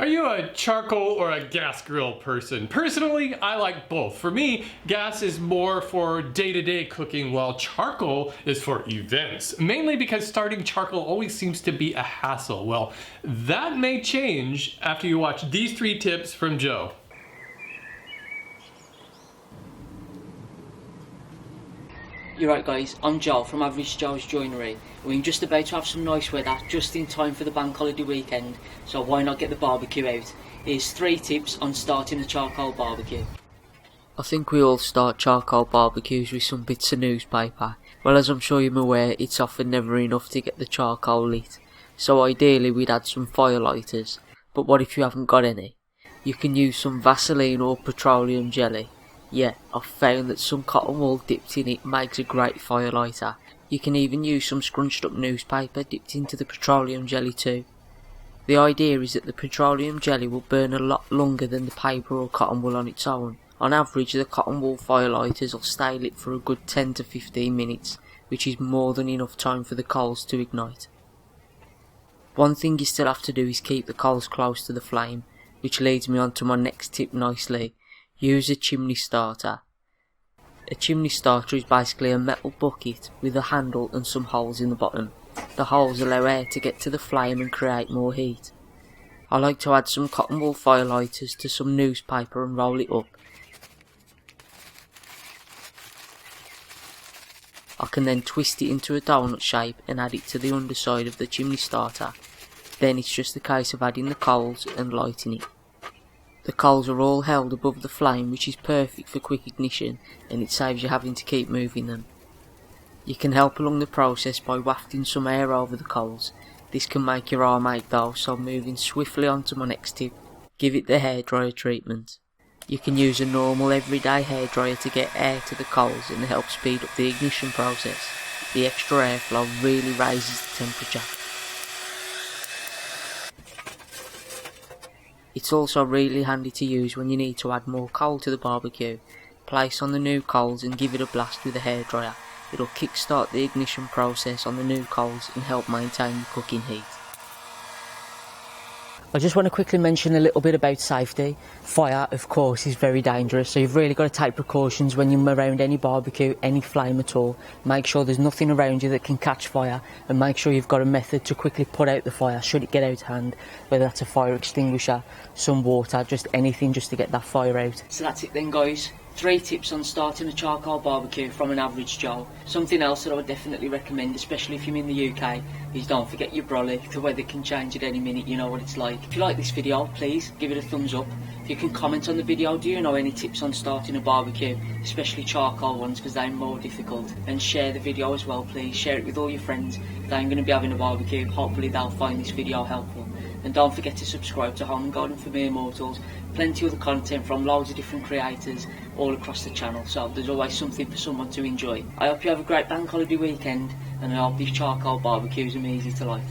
you a charcoal or a gas grill person? Personally, I like both. For me, gas is more for day-to-day cooking, while charcoal is for events. Mainly because starting charcoal always seems to be a hassle. Well, that may change after you watch these 3 tips from Joe. You're right guys, I'm Joe from Average Joe's Joinery. We're just about to have some nice weather just in time for the bank holiday weekend, so why not get the barbecue out? Here's 3 tips on starting a charcoal barbecue. I think we all start charcoal barbecues with some bits of newspaper. Well, as I'm sure you're aware, it's often never enough to get the charcoal lit, so ideally we'd add some fire lighters. But what if you haven't got any? You can use some Vaseline or petroleum jelly. Yeah, I've found that some cotton wool dipped in it makes a great fire lighter. You can even use some scrunched up newspaper dipped into the petroleum jelly too. The idea is that the petroleum jelly will burn a lot longer than the paper or cotton wool on its own. On average, the cotton wool fire lighters will stay lit for a good 10 to 15 minutes, which is more than enough time for the coals to ignite. One thing you still have to do is keep the coals close to the flame, which leads me on to my next tip nicely. Use a chimney starter. A chimney starter is basically a metal bucket with a handle and some holes in the bottom. The holes allow air to get to the flame and create more heat. I like to add some cotton wool fire lighters to some newspaper and roll it up. I can then twist it into a donut shape and add it to the underside of the chimney starter. Then it's just a case of adding the coals and lighting it. The coals are all held above the flame, which is perfect for quick ignition, and it saves you having to keep moving them. You can help along the process by wafting some air over the coals. This can make your arm ache though, so moving swiftly on to my next tip, give it the hairdryer treatment. You can use a normal everyday hairdryer to get air to the coals and help speed up the ignition process. The extra airflow really raises the temperature. It's also really handy to use when you need to add more coal to the barbecue. Place on the new coals and give it a blast with a hairdryer. It'll kickstart the ignition process on the new coals and help maintain the cooking heat. I just want to quickly mention a little bit about safety. Fire, of course, is very dangerous, so you've really got to take precautions when you're around any barbecue, any flame at all. Make sure there's nothing around you that can catch fire, and make sure you've got a method to quickly put out the fire should it get out of hand, whether that's a fire extinguisher, some water, just anything just to get that fire out. So that's it then guys. 3 tips on starting a charcoal barbecue from an average Joe. Something else that I would definitely recommend, especially if you're in the UK, is don't forget your brolly. The weather can change at any minute, you know what it's like. If you like this video, please give it a thumbs up. If you can comment on the video, do you know any tips on starting a barbecue, especially charcoal ones because they're more difficult. And share the video as well, please. Share it with all your friends that are going to be having a barbecue. Hopefully they'll find this video helpful. And don't forget to subscribe to Home and Garden for Mere Mortals. Plenty of other content from loads of different creators all across the channel, so there's always something for someone to enjoy. I hope you have a great bank holiday weekend, and I hope these charcoal barbecues are easy to like.